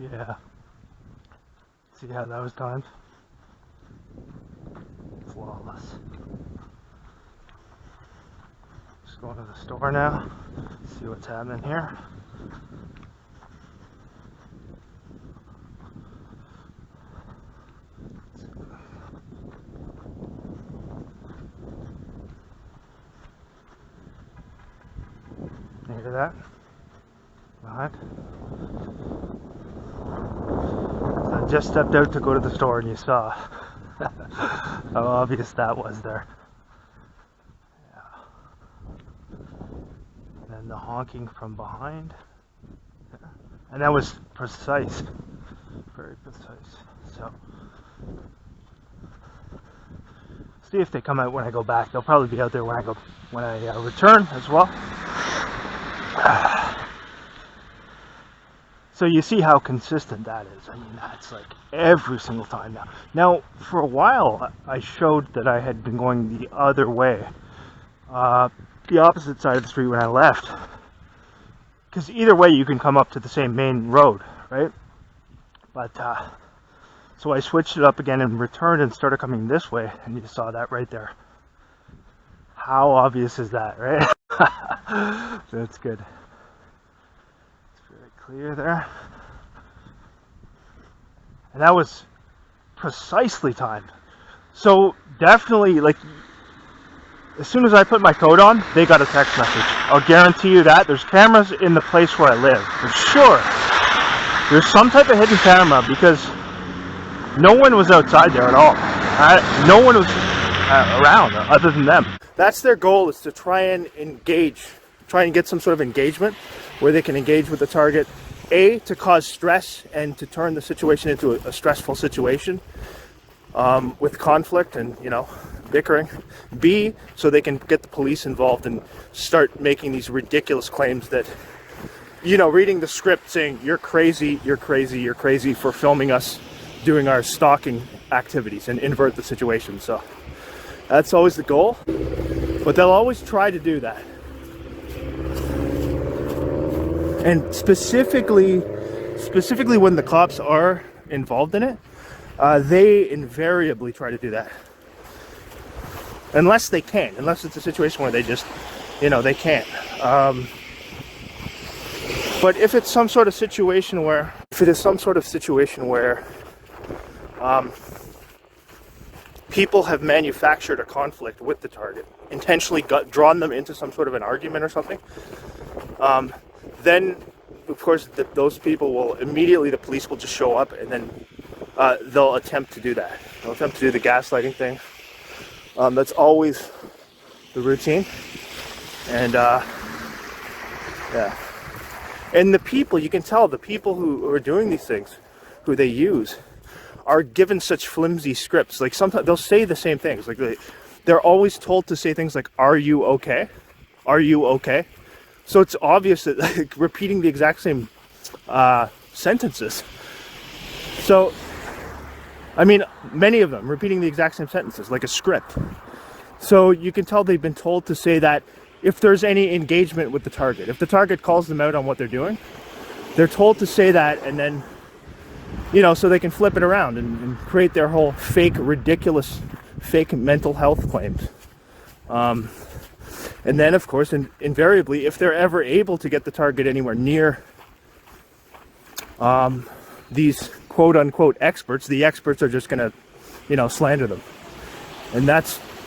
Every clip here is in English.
Yeah. See how that was timed? Flawless. Just going to the store now. See what's happening here. You hear that? Behind. So I just stepped out to go to the store and you saw how obvious that was there. Yeah. And then the honking from behind. Yeah. And that was precise. Very precise. So see if they come out when I go back. They'll probably be out there when I return as well. So you see how consistent that is. I mean, that's like every single time now. Now, for a while, I showed that I had been going the other way, the opposite side of the street when I left. Because either way, you can come up to the same main road, right? But so I switched it up again and returned and started coming this way, and you saw that right there. How obvious is that, right? That's good. It's very clear there. And that was precisely timed. So definitely, like, as soon as I put my coat on, they got a text message. I'll guarantee you that. There's cameras in the place where I live, for sure. There's some type of hidden camera because no one was outside there at all. No one was around other than them. That's their goal, is to try and get some sort of engagement where they can engage with the target, A, to cause stress and to turn the situation into a stressful situation with conflict and, bickering. B, so they can get the police involved and start making these ridiculous claims that, reading the script saying, you're crazy for filming us doing our stalking activities, and invert the situation. So that's always the goal, but they'll always try to do that. And specifically when the cops are involved in it, they invariably try to do that. Unless it's a situation where they just, they can't. But if it's some sort of situation where, people have manufactured a conflict with the target, intentionally drawn them into some sort of an argument or something, then of course those people will immediately, the police will just show up, and then they'll attempt to do that. They'll attempt to do the gaslighting thing. That's always the routine. And yeah. And the people, you can tell, the people who are doing these things, who they use, are given such flimsy scripts. Like, sometimes they'll say the same things. Like, they're always told to say things like, "Are you okay? Are you okay?" So it's obvious that, like, repeating the exact same sentences. So, I mean, many of them repeating the exact same sentences, like a script. So you can tell they've been told to say that if there's any engagement with the target, if the target calls them out on what they're doing, they're told to say that, and then, so they can flip it around and create their whole ridiculous fake mental health claims. And then, of course, invariably, if they're ever able to get the target anywhere near these quote-unquote experts, the experts are just going to, slander them. And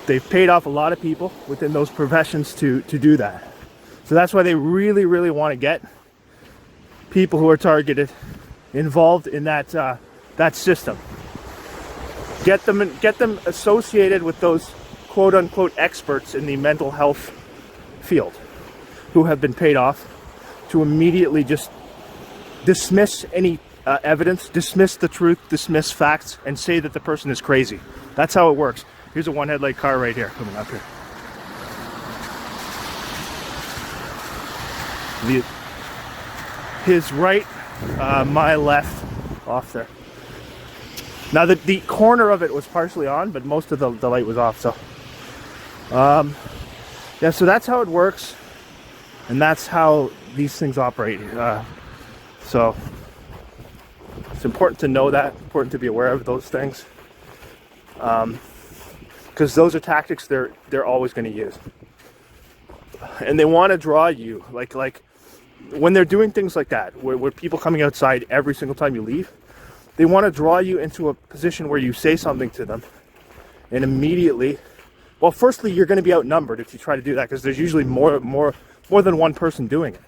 they've paid off a lot of people within those professions to do that. So that's why they really, really want to get people who are targeted involved in that system. Get them associated with those quote-unquote experts in the mental health field who have been paid off to immediately just dismiss any evidence, dismiss the truth, dismiss facts, and say that the person is crazy. That's how it works. Here's a one-headlight car right here, coming up here. His right, my left, off there. Now the corner of it was partially on, but most of the light was off. So, yeah. So that's how it works, and that's how these things operate. So, It's important to know that, important to be aware of those things, because those are tactics they're always going to use, and they want to draw you like when they're doing things like that, where people coming outside every single time you leave, they want to draw you into a position where you say something to them, and immediately, well, firstly, you're going to be outnumbered if you try to do that, because there's usually more than one person doing it.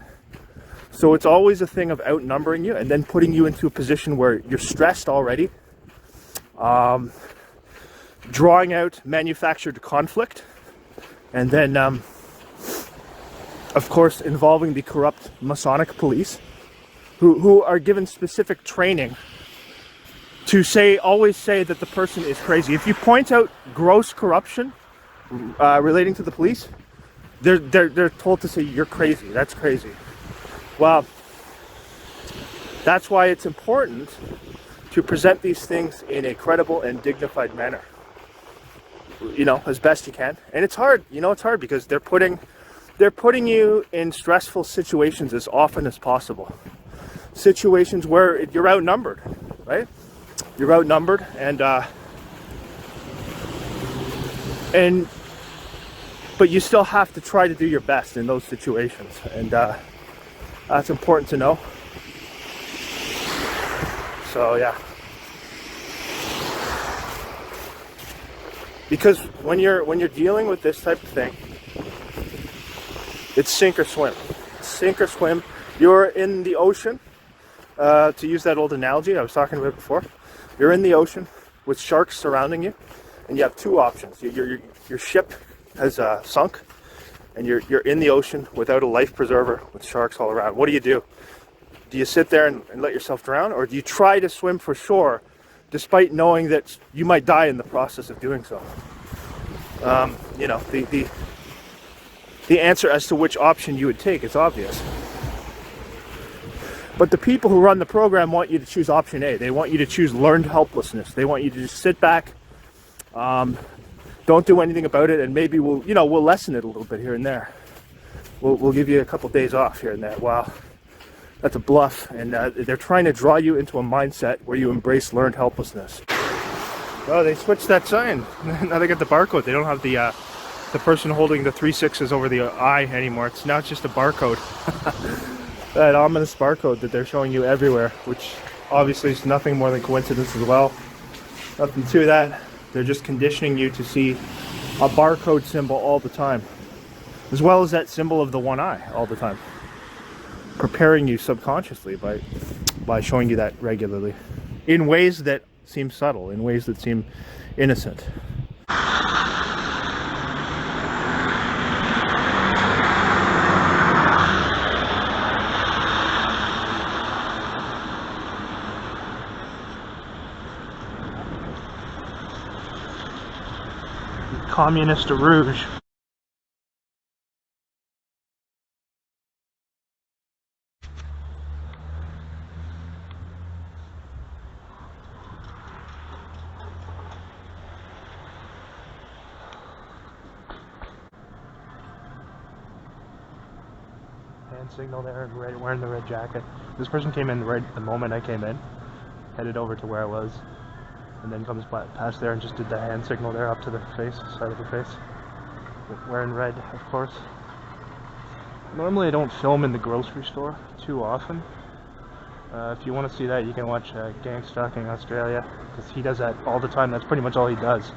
So it's always a thing of outnumbering you and then putting you into a position where you're stressed already, drawing out manufactured conflict, and then, of course, involving the corrupt Masonic police, who are given specific training to always say that the person is crazy. If you point out gross corruption relating to the police, they're told to say you're crazy. That's crazy. Well, that's why it's important to present these things in a credible and dignified manner, as best you can. And it's hard, it's hard because they're putting you in stressful situations as often as possible. Situations where you're outnumbered, right? You're outnumbered, but you still have to try to do your best in those situations, and that's important to know. So yeah, because when you're dealing with this type of thing, it's sink or swim. Sink or swim. You're in the ocean. To use that old analogy I was talking about before, you're in the ocean with sharks surrounding you, and you have two options. Your ship has sunk, and you're in the ocean without a life preserver with sharks all around. What do? Do you sit there and let yourself drown, or do you try to swim for shore despite knowing that you might die in the process of doing so? The answer as to which option you would take is obvious. But the people who run the program want you to choose option A. They want you to choose learned helplessness. They want you to just sit back, don't do anything about it, and maybe we'll lessen it a little bit here and there. We'll give you a couple days off here and there. Wow, that's a bluff, and they're trying to draw you into a mindset where you embrace learned helplessness. Oh, they switched that sign. Now they got the barcode. They don't have the person holding the 3 6s over the eye anymore. Now it's just a barcode. That ominous barcode that they're showing you everywhere, which obviously is nothing more than coincidence as well. Nothing to that. They're just conditioning you to see a barcode symbol all the time, as well as that symbol of the one eye all the time, preparing you subconsciously by showing you that regularly in ways that seem subtle, in ways that seem innocent. Communist Rouge. Hand signal there, wearing the red jacket. This person came in right the moment I came in, headed over to where I was, and then comes past there and just did the hand signal there up to the side of the face. Wearing red, of course. Normally I don't film in the grocery store too often. If you want to see that, you can watch Stalking Australia, because he does that all the time. That's pretty much all he does.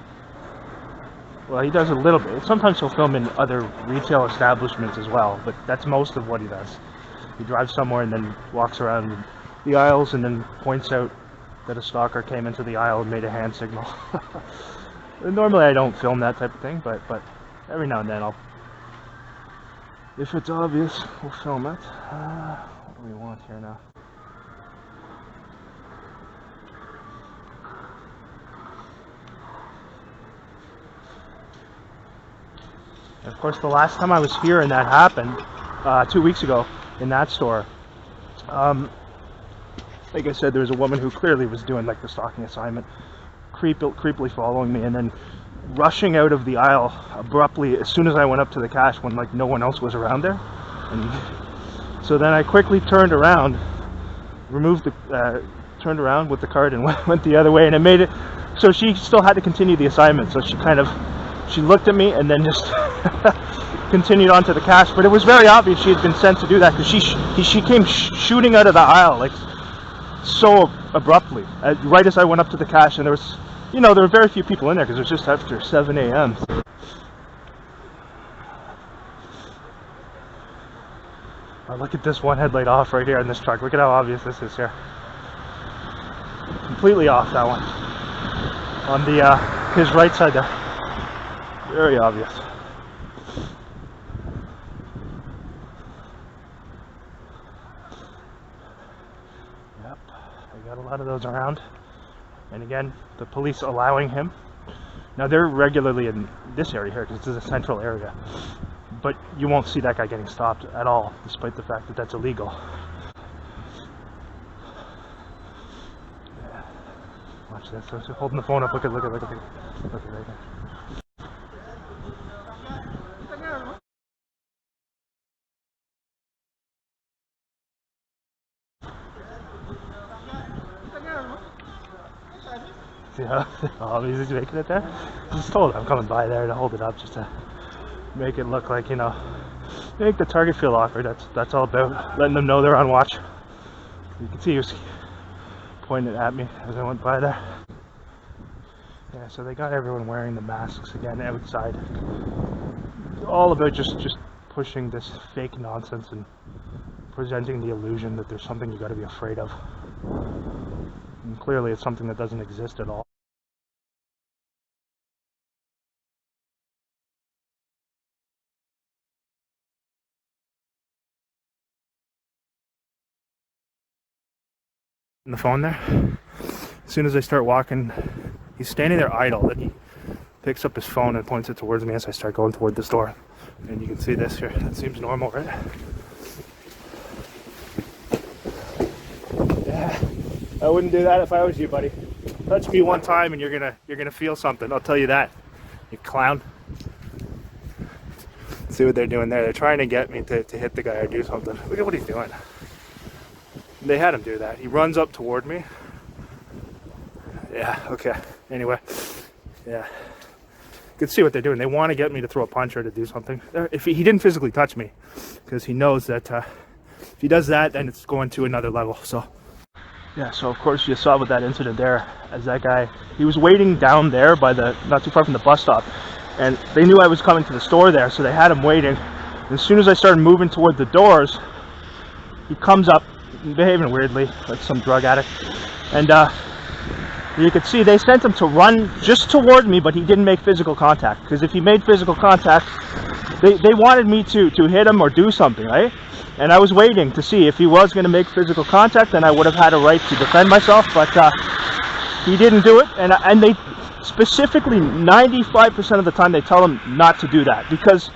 Well, he does a little bit. Sometimes he'll film in other retail establishments as well, but that's most of what he does. He drives somewhere and then walks around the aisles and then points out that a stalker came into the aisle and made a hand signal. Normally I don't film that type of thing, but every now and then if it's obvious, we'll film it. What do we want here now? And of course, the last time I was here and that happened, 2 weeks ago, in that store, like I said, there was a woman who clearly was doing like the stalking assignment, creepily following me, and then rushing out of the aisle abruptly as soon as I went up to the cash when like no one else was around there. And so then I quickly turned around, removed the turned around with the cart and went the other way, and it made it so she still had to continue the assignment. So she looked at me and then just continued on to the cash. But it was very obvious she had been sent to do that, because she came shooting out of the aisle like so abruptly, right as I went up to the cash. And there was, there were very few people in there because it was just after 7 a.m. Oh, look at this one headlight off right here in this truck. Look at how obvious this is here. Completely off, that one. On the his right side there. Very obvious. Yep, I got a lot of those around. And again, the police allowing him. Now they're regularly in this area here because this is a central area. But you won't see that guy getting stopped at all, despite the fact that that's illegal. Yeah. Watch this. So holding the phone up. Look at right there. See how obvious he's making it there? Just told I'm coming by there to hold it up just to make it look like, make the target feel awkward. That's all about, letting them know they're on watch. You can see he was pointing at me as I went by there. Yeah, so they got everyone wearing the masks again outside. All about just pushing this fake nonsense and presenting the illusion that there's something you got to be afraid of. And clearly it's something that doesn't exist at all. On the phone there, as soon as I start walking, he's standing there idle, then he picks up his phone and points it towards me as I start going toward this door. And you can see this here. That seems normal, right? Yeah, I wouldn't do that if I was you, buddy. Touch me one time and you're gonna feel something, I'll tell you that. You clown. See what they're doing there. They're trying to get me to hit the guy or do something. Look at what he's doing. They had him do that. He runs up toward me. Yeah, okay. Anyway, yeah. You can see what they're doing. They want to get me to throw a punch or to do something. If he didn't physically touch me, because he knows that if he does that, then it's going to another level. So, yeah, so of course you saw with that incident there, as that guy, he was waiting down there by not too far from the bus stop. And they knew I was coming to the store there, so they had him waiting. And as soon as I started moving toward the doors, he comes up, behaving weirdly, like some drug addict. And you could see they sent him to run just toward me, but he didn't make physical contact. Because if he made physical contact, they wanted me to hit him or do something, right? And I was waiting to see if he was going to make physical contact, then I would have had a right to defend myself. But he didn't do it, and they specifically 95% of the time they tell him not to do that, because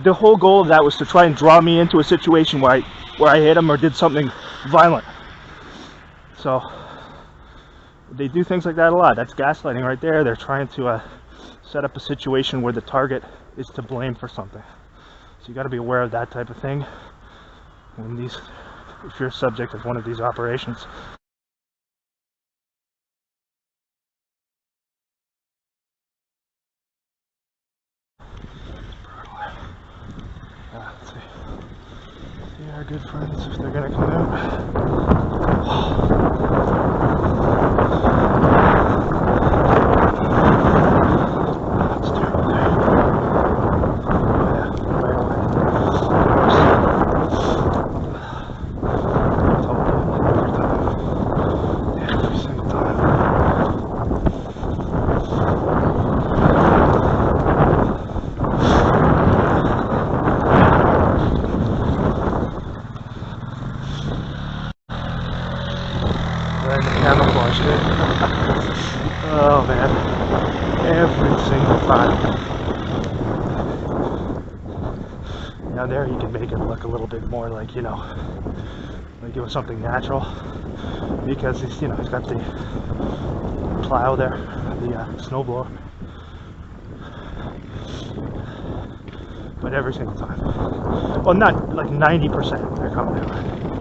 the whole goal of that was to try and draw me into a situation where I hit him or did something violent. So they do things like that a lot. That's gaslighting right there. They're trying to set up a situation where the target is to blame for something. So you got to be aware of that type of thing when if you're a subject of one of these operations. Let's see. They are good friends if they're gonna come out. Oh man, every single time. Now there you can make it look a little bit more like, like it was something natural, because he's got the plow there, the snowblower. But every single time, well, not like 90%, they're coming out.